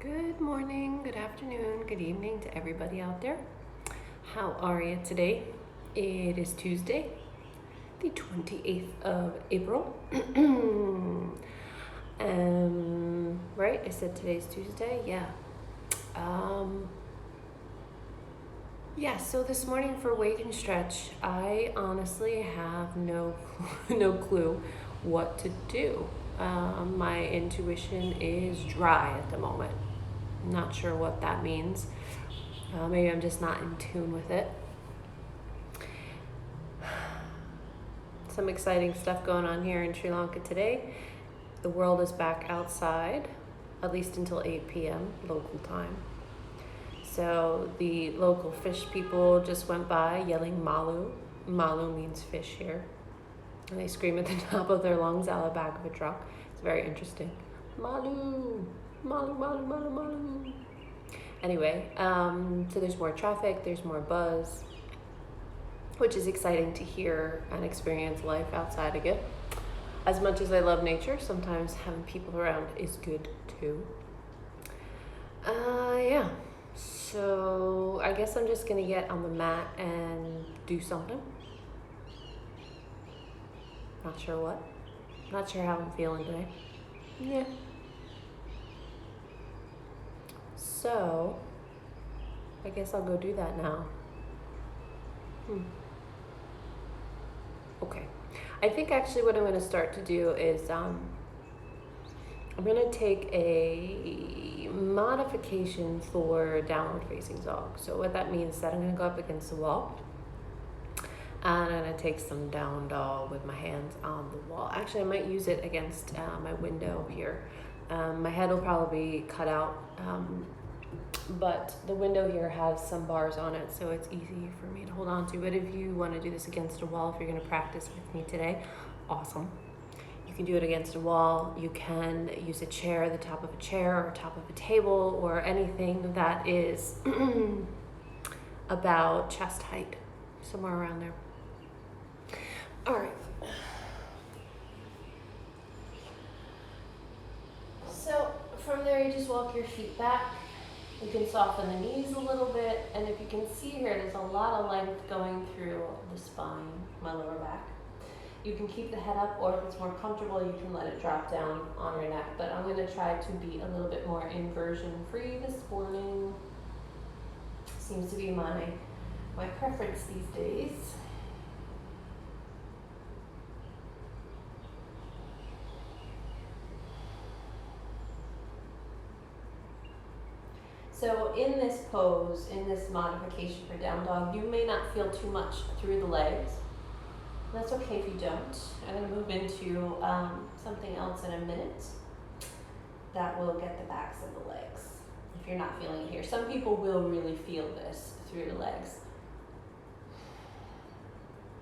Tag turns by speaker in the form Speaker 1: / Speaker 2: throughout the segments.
Speaker 1: Good morning, good afternoon, good evening to everybody out there. How are you today? It is Tuesday, the 28th of April. Right? I said today's Tuesday? Yeah. So this morning for wake and stretch, I honestly have no clue what to do. My intuition is dry at the moment. Not sure what that means. Maybe I'm just not in tune with it. Some exciting stuff going on here in Sri Lanka today. The world is back outside, at least until 8 p.m. local time. So the local fish people just went by yelling malu. Malu means fish here. And they scream at the top of their lungs out of the back of a truck. It's very interesting. Malu, malu, malu, malu, malu. Anyway, so there's more traffic, there's more buzz, which is exciting to hear and experience life outside again. As much as I love nature, sometimes having people around is good too. So I guess I'm just gonna get on the mat and do something. Not sure what. Not sure how I'm feeling today. Yeah. So I guess I'll go do that now. Okay. I think actually what I'm going to start to do is I'm going to take a modification for downward facing dog. So what that means is that I'm going to go up against the wall and I'm going to take some down dog with my hands on the wall. Actually, I might use it against my window here. My head will probably be cut out, but the window here has some bars on it, so it's easy for me to hold on to. But if you want to do this against a wall, if you're going to practice with me today, awesome. You can do it against a wall. You can use a chair, the top of a chair or top of a table, or anything that is about chest height, somewhere around there. All right. So from there, you just walk your feet back. You can soften the knees a little bit, and if you can see here, there's a lot of length going through the spine, my lower back. You can keep the head up, or if it's more comfortable, you can let it drop down on your neck. But I'm going to try to be a little bit more inversion-free this morning. Seems to be my preference these days. So in this pose, in this modification for down dog, you may not feel too much through the legs. That's okay if you don't. I'm going to move into something else in a minute that will get the backs of the legs if you're not feeling it here. Some people will really feel this through the legs.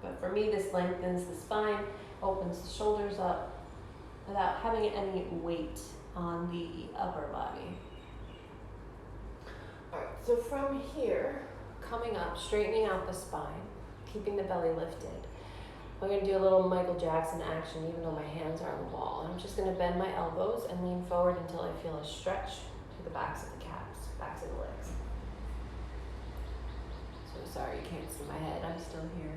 Speaker 1: But for me, this lengthens the spine, opens the shoulders up without having any weight on the upper body. All right, so from here, coming up, straightening out the spine, keeping the belly lifted. I'm going to do a little Michael Jackson action even though my hands are on the wall. I'm just going to bend my elbows and lean forward until I feel a stretch to the backs of the calves, backs of the legs. So sorry you can't see my head, I'm still here.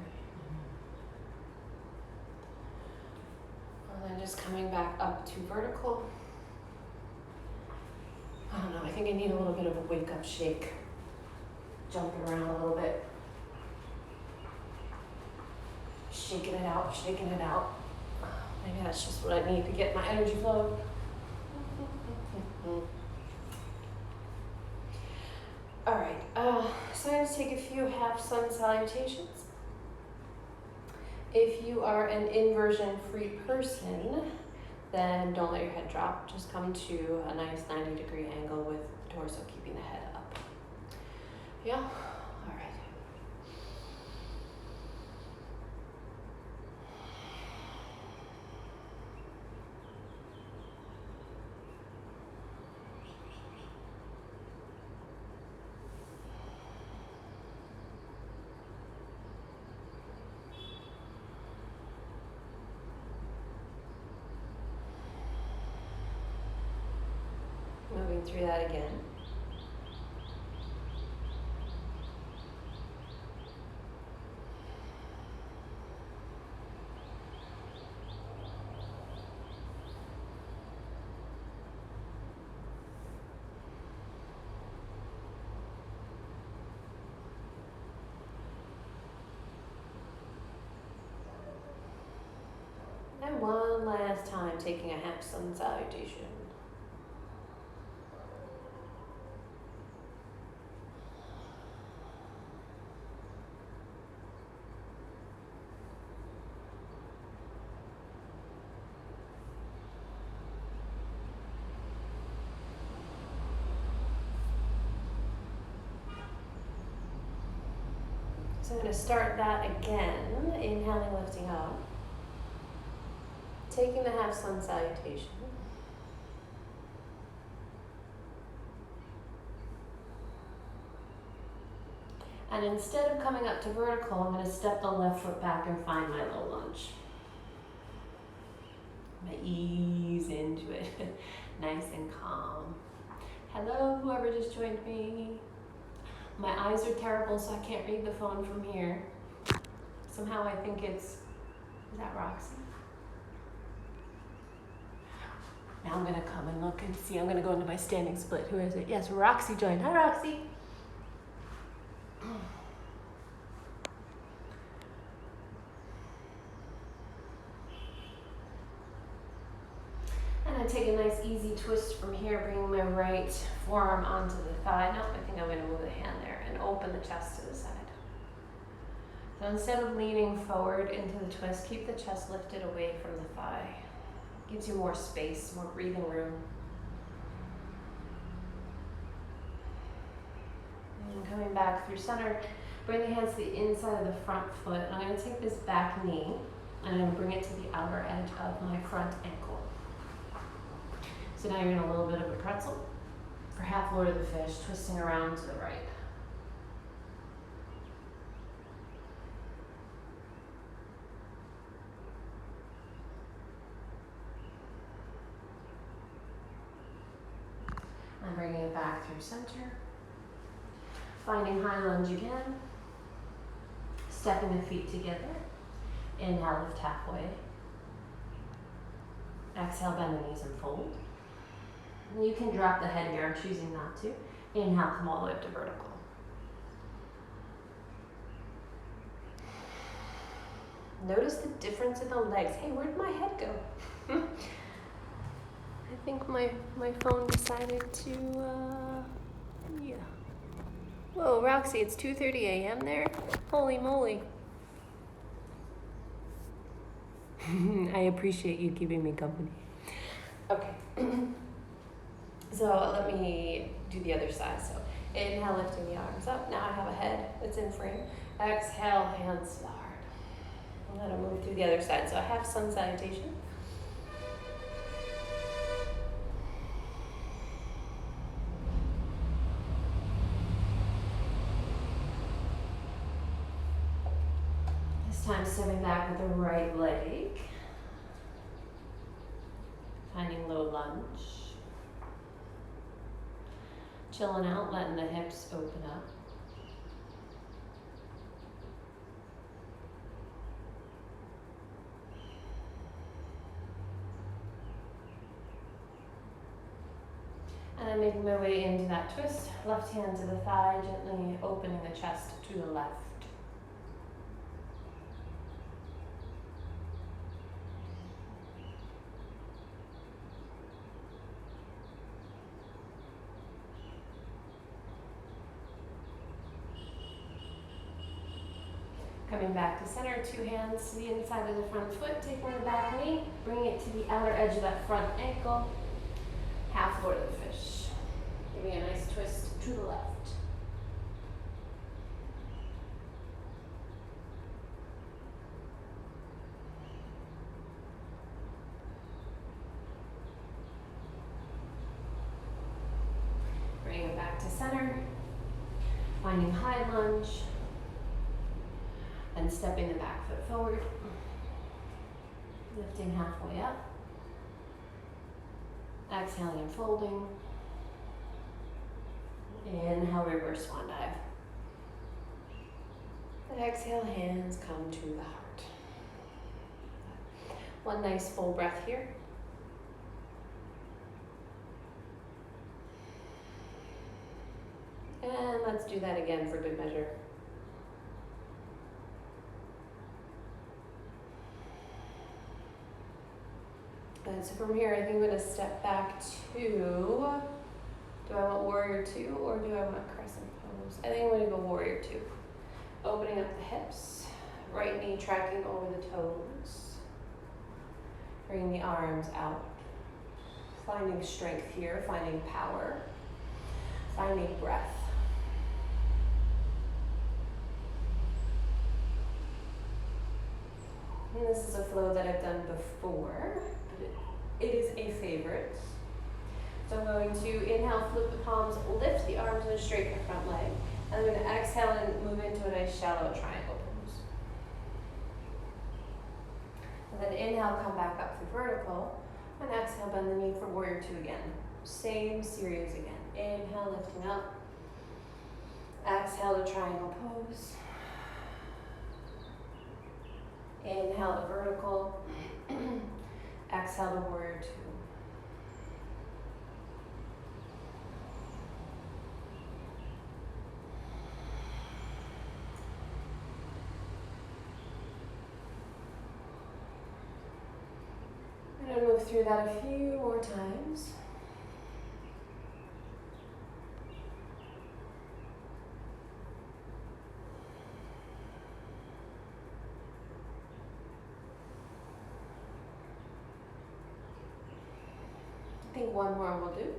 Speaker 1: And then just coming back up to vertical. I don't know, I think I need a little bit of a wake-up shake. Jumping around a little bit. Shaking it out, shaking it out. Maybe that's just what I need to get my energy flowing. All right, so I'm going to take a few half sun salutations. If you are an inversion-free person, then don't let your head drop. Just come to a nice 90-degree angle with the torso keeping the head up. Yeah? All right. Moving move through that again. And one last time, taking a half sun salutation. So I'm going to start that again, inhaling, lifting up. Taking the half sun salutation. And instead of coming up to vertical, I'm going to step the left foot back and find my low lunge. I'm going to ease into it, nice and calm. Hello, whoever just joined me. My eyes are terrible, so I can't read the phone from here. Somehow I think is that Roxie? Now I'm going to come and look and see. I'm going to go into my standing split. Who is it? Yes, Roxie joined. Hi, Roxie. And I take a nice easy twist from here, bringing my right forearm onto the thigh. No, I think I'm going to move the hand there and open the chest to the side. So instead of leaning forward into the twist, keep the chest lifted away from the thigh. Gives you more space, more breathing room. And coming back through center, bring the hands to the inside of the front foot. And I'm going to take this back knee and I'm going to bring it to the outer edge of my front ankle. So now you're in a little bit of a pretzel for half Lord of the Fish, twisting around to the right. I'm bringing it back through center. Finding high lunge again. Stepping the feet together. Inhale, lift halfway. Exhale, bend the knees and fold. And you can drop the head here, I'm choosing not to. Inhale, come all the way up to vertical. Notice the difference in the legs. Hey, where'd my head go? I think my phone decided to, yeah. Whoa, Roxy, it's 2:30 a.m. there? Holy moly. I appreciate you keeping me company. Okay. So let me do the other side. So inhale, lifting the arms up. Now I have a head that's in frame. Exhale, hands to the heart. I'm going to move through the other side. So I have sun salutation. This time stepping back with the right leg. Finding low lunge. Chilling out, letting the hips open up. And I'm making my way into that twist. Left hand to the thigh, gently opening the chest to the left. Coming back to center, two hands to the inside of the front foot, taking the back knee, bringing it to the outer edge of that front ankle, half Lord of the Fish. Giving a nice twist to the left. Bringing it back to center, finding high lunge, and stepping the back foot forward, lifting halfway up, exhaling and folding, Inhale, reverse swan dive. And exhale, hands come to the heart. One nice full breath here. And let's do that again for good measure. And so from here, I think I'm going to step back to, do I want warrior two or do I want crescent pose? I think I'm going to go warrior two. Opening up the hips, right knee tracking over the toes. Bringing the arms out. Finding strength here, finding power, finding breath. And this is a flow that I've done before, but it is a favorite. So I'm going to inhale, flip the palms, lift the arms and straighten the front leg. And I'm going to exhale and move into a nice shallow triangle pose. And then inhale, come back up through vertical. And exhale, bend the knee for warrior two again. Same series again. Inhale, lifting up. Exhale to triangle pose. Inhale to vertical. Exhale to warrior two. I'm going to move through that a few more times. I think one more will do.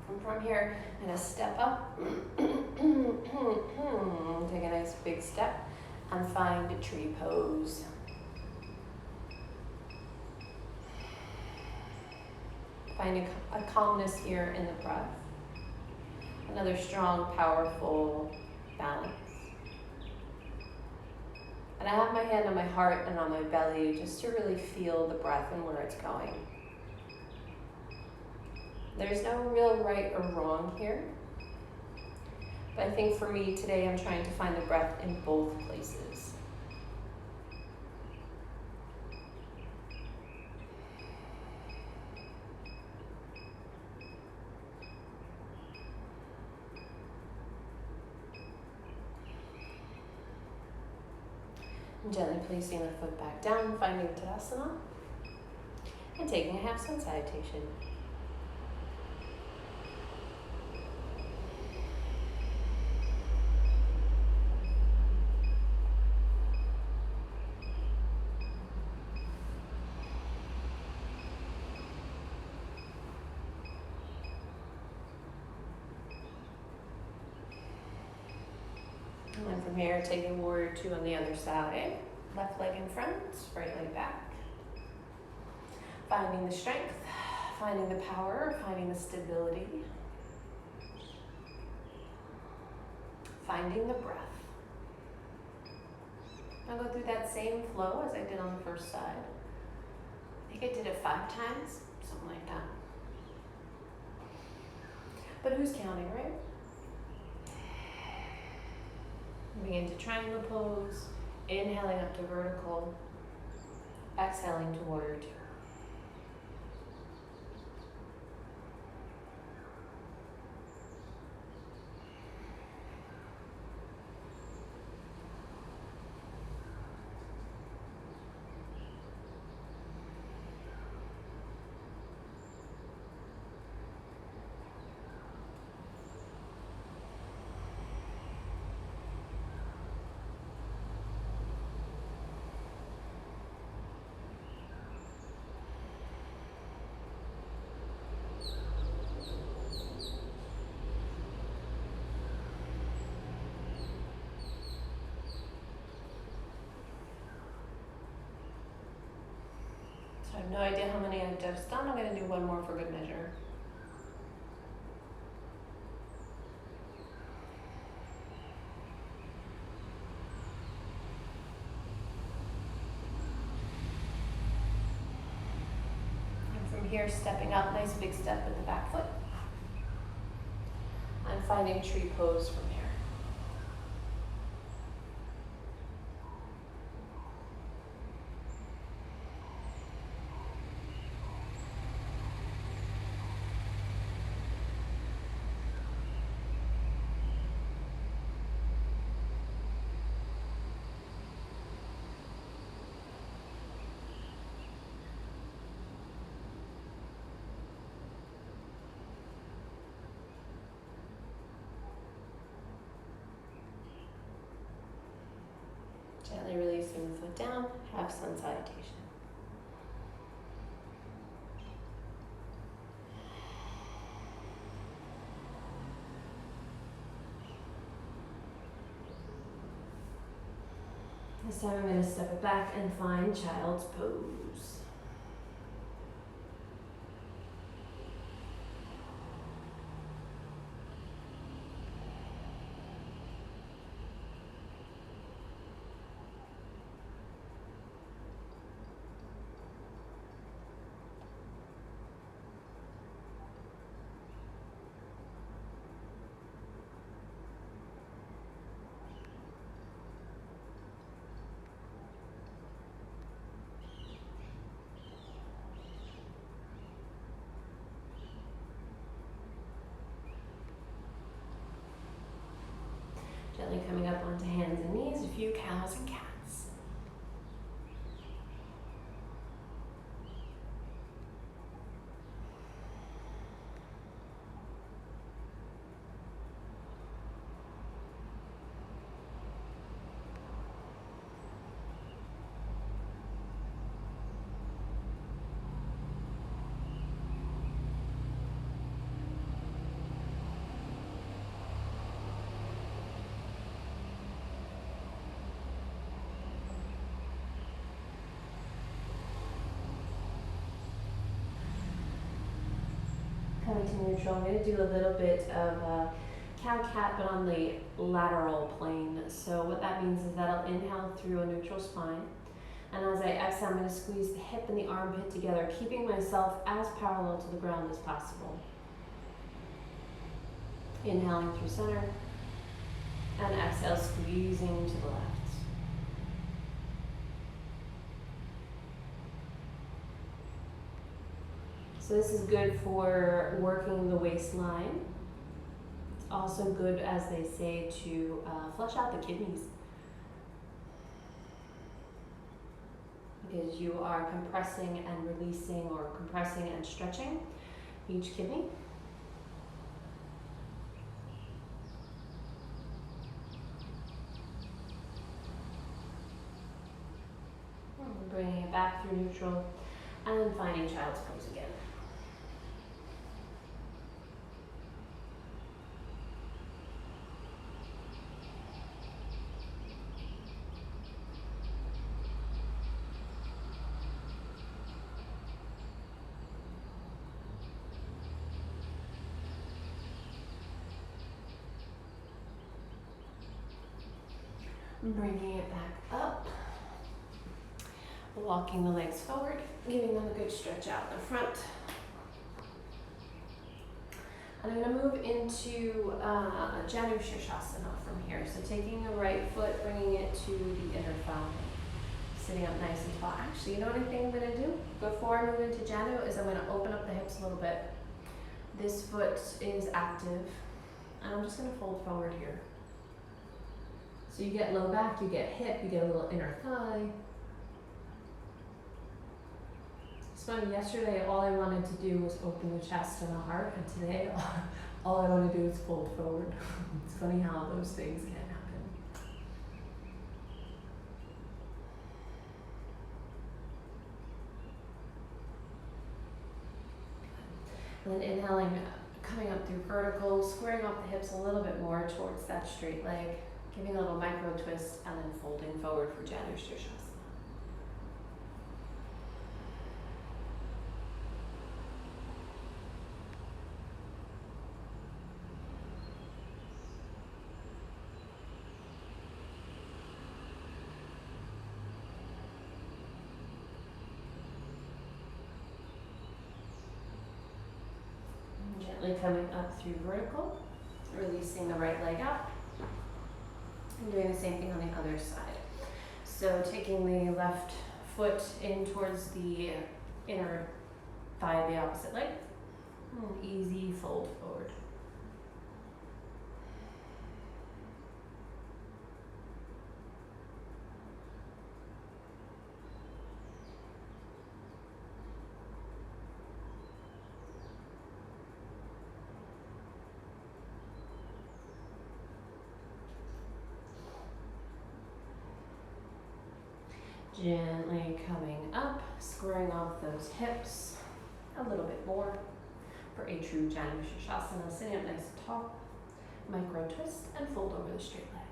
Speaker 1: And from here, I'm going to step up. Take a nice big step and find a tree pose. Finding a calmness here in the breath. Another strong, powerful balance. And I have my hand on my heart and on my belly just to really feel the breath and where it's going. There's no real right or wrong here. But I think for me today, I'm trying to find the breath in both places. Gently placing the foot back down, finding Tadasana, and taking a half sun salutation. And from here, taking warrior two on the other side. Left leg in front, right leg back. Finding the strength, finding the power, finding the stability. Finding the breath. I'll go through that same flow as I did on the first side. I think I did it 5 times, something like that. But who's counting, right? Moving into triangle pose, inhaling up to vertical, exhaling to warrior two. I have no idea how many I've just done. I'm going to do one more for good measure. here, stepping up, nice big step with the back foot. I'm finding tree pose from here. Gently releasing the foot down, half sun salutation. This time I'm going to step it back and find child's pose. Gently coming up onto hands and knees, a few cows and cats. Coming to neutral, I'm going to do a little bit of cow-cat, but on the lateral plane. So what that means is that I'll inhale through a neutral spine, and as I exhale, I'm going to squeeze the hip and the armpit together, keeping myself as parallel to the ground as possible. Inhaling through center, and exhale, squeezing to the left. So this is good for working the waistline. It's also good, as they say, to flush out the kidneys, because you are compressing and releasing, or compressing and stretching each kidney. Bringing it back through neutral and finding child's pose again. Bringing it back up, walking the legs forward, giving them a good stretch out in the front. And I'm going to move into Janu Shirshasana from here. So taking the right foot, bringing it to the inner thigh, sitting up nice and tall. Actually, you know what I think I'm going to do? Before I move into Janu is I'm going to open up the hips a little bit. This foot is active, and I'm just going to fold forward here. So you get low back, you get hip, you get a little inner thigh. It's funny, yesterday all I wanted to do was open the chest and the heart, and today all I want to do is fold forward. It's funny how those things can happen. And then inhaling, coming up through vertical, squaring off the hips a little bit more towards that straight leg. Giving a little micro twist and then folding forward for Janu Shirshasana. Gently coming up through vertical, releasing the right leg up, and doing the same thing on the other side. So taking the left foot in towards the inner thigh of the opposite leg, and easy fold forward. Gently coming up, squaring off those hips a little bit more for a true Janu Shirshasana. Sitting up nice and tall, micro twist and fold over the straight leg.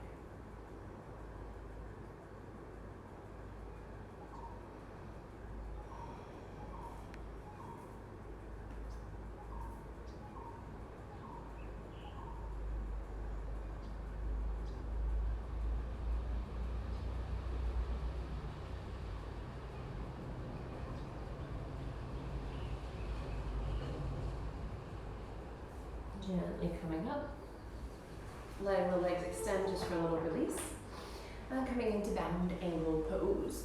Speaker 1: Gently coming up, letting the legs extend just for a little release, and coming into bound angle pose.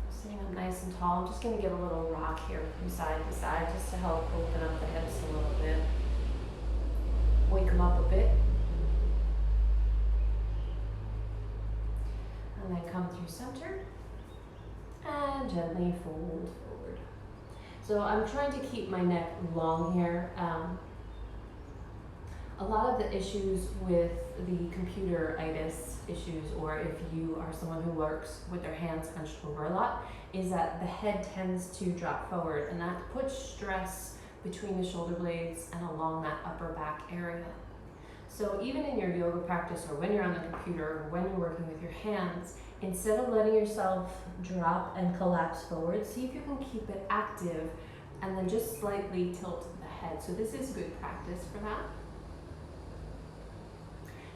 Speaker 1: Sitting up nice and tall. I'm just going to give a little rock here from side to side just to help open up the hips a little bit. Wake them up a bit. And then come through center and gently fold forward. So I'm trying to keep my neck long here. A lot of the issues with the computeritis issues, or if you are someone who works with their hands hunched over a lot, is that the head tends to drop forward, and that puts stress between the shoulder blades and along that upper back area. So even in your yoga practice, or when you're on the computer, or when you're working with your hands, instead of letting yourself drop and collapse forward, see if you can keep it active and then just slightly tilt the head. So this is good practice for that.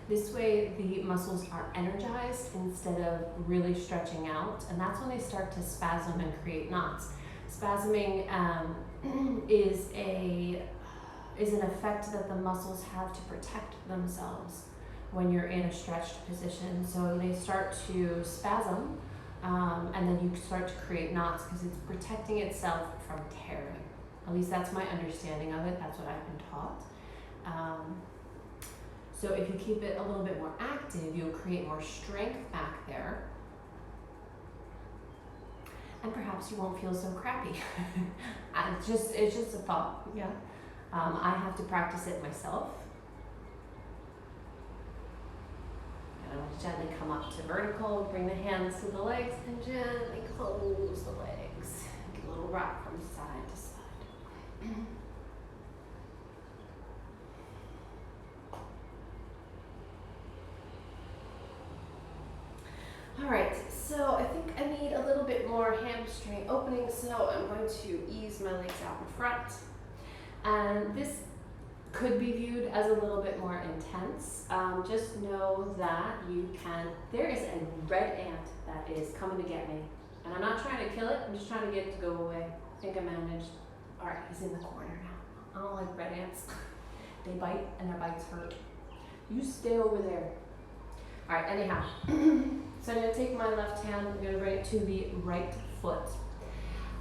Speaker 1: This way the muscles are energized instead of really stretching out, and that's when they start to spasm and create knots. Spasming is an effect that the muscles have to protect themselves when you're in a stretched position. So they start to spasm, and then you start to create knots because it's protecting itself from tearing. At least that's my understanding of it. That's what I've been taught. So if you keep it a little bit more active, you'll create more strength back there. And perhaps you won't feel so crappy. It's just a thought, yeah. I have to practice it myself. And I'm gently come up to vertical, bring the hands to the legs, and gently close the legs. Get a little rock from side to side. All right, so I think I need a little bit more hamstring opening, so I'm going to ease my legs out in front. And this could be viewed as a little bit more intense. Just know that there is a red ant that is coming to get me. And I'm not trying to kill it, I'm just trying to get it to go away. I think I managed. All right, he's in the corner now. I don't like red ants. They bite and their bites hurt. You stay over there. All right, anyhow. So I'm gonna take my left hand, I'm gonna bring it to the right foot.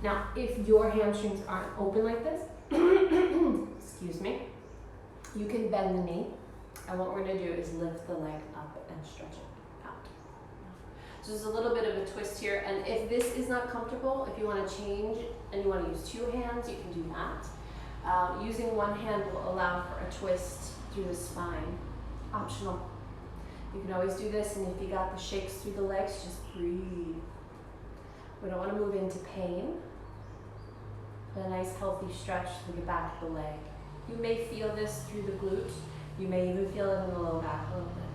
Speaker 1: Now, if your hamstrings aren't open like this, excuse me, you can bend the knee. And what we're gonna do is lift the leg up and stretch it out. So there's a little bit of a twist here. And if this is not comfortable, if you wanna change and you wanna use two hands, you can do that. Using one hand will allow for a twist through the spine. Optional. You can always do this, and if you got the shakes through the legs, just breathe. We don't want to move into pain, but a nice healthy stretch through the back of the leg. You may feel this through the glute. You may even feel it in the low back a little bit.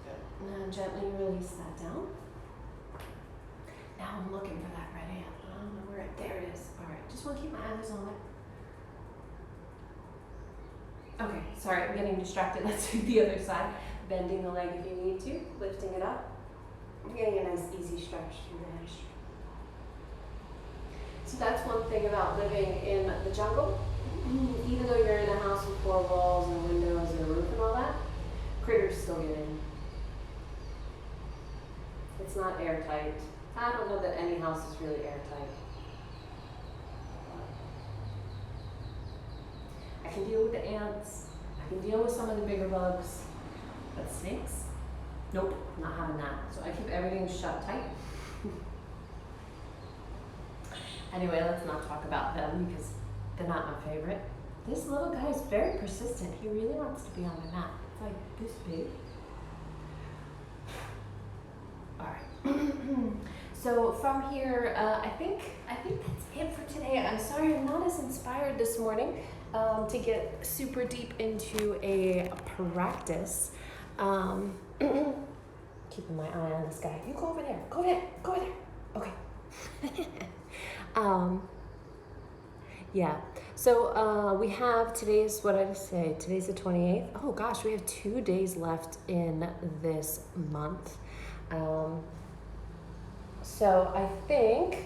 Speaker 1: Good. Now gently release that down. Now I'm looking for that right hand. I don't know where there it is. All right, just want to keep my eyes on it. Okay, sorry, I'm getting distracted. Let's do the other side. Bending the leg if you need to, lifting it up. I'm getting a nice easy stretch through the hamstring. So So that's one thing about living in the jungle. Even though you're in a house with 4 walls and windows and a roof and all that, critters still get in. It's not airtight. I don't know that any house is really airtight. I can deal with the ants. I can deal with some of the bigger bugs. But snakes? Nope, not having that. So I keep everything shut tight. Anyway, let's not talk about them because they're not my favorite. This little guy is very persistent. He really wants to be on my mat. It's like this big. All right. So from here, I think that's it for today. I'm sorry I'm not as inspired this morning to get super deep into a practice. Keeping my eye on this guy. You go over there. Go there. Go over there. Okay. Yeah. So we have today's what did I say? Today's the 28th. Oh gosh, we have 2 days left in this month. So I think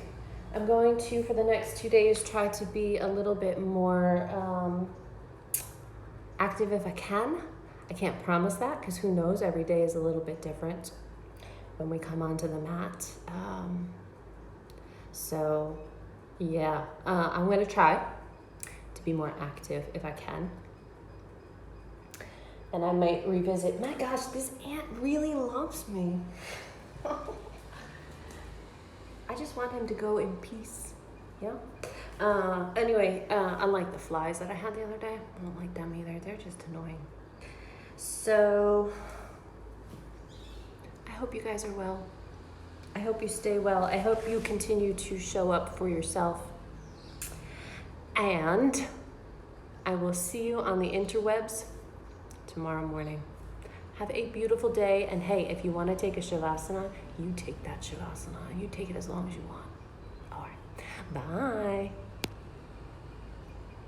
Speaker 1: I'm going to, for the next 2 days, try to be a little bit more active if I can. I can't promise that because who knows, every day is a little bit different when we come onto the mat. So yeah, I'm going to try to be more active if I can. And I might revisit, my gosh, this ant really loves me. I just want him to go in peace. Yeah. Anyway, unlike the flies that I had the other day, I don't like them either. They're just annoying. So I hope you guys are well. I hope you stay well. I hope you continue to show up for yourself. And I will see you on the interwebs tomorrow morning. Have a beautiful day. And hey, if you want to take a Shavasana, you take that Shavasana. You take it as long as you want. All right. Bye.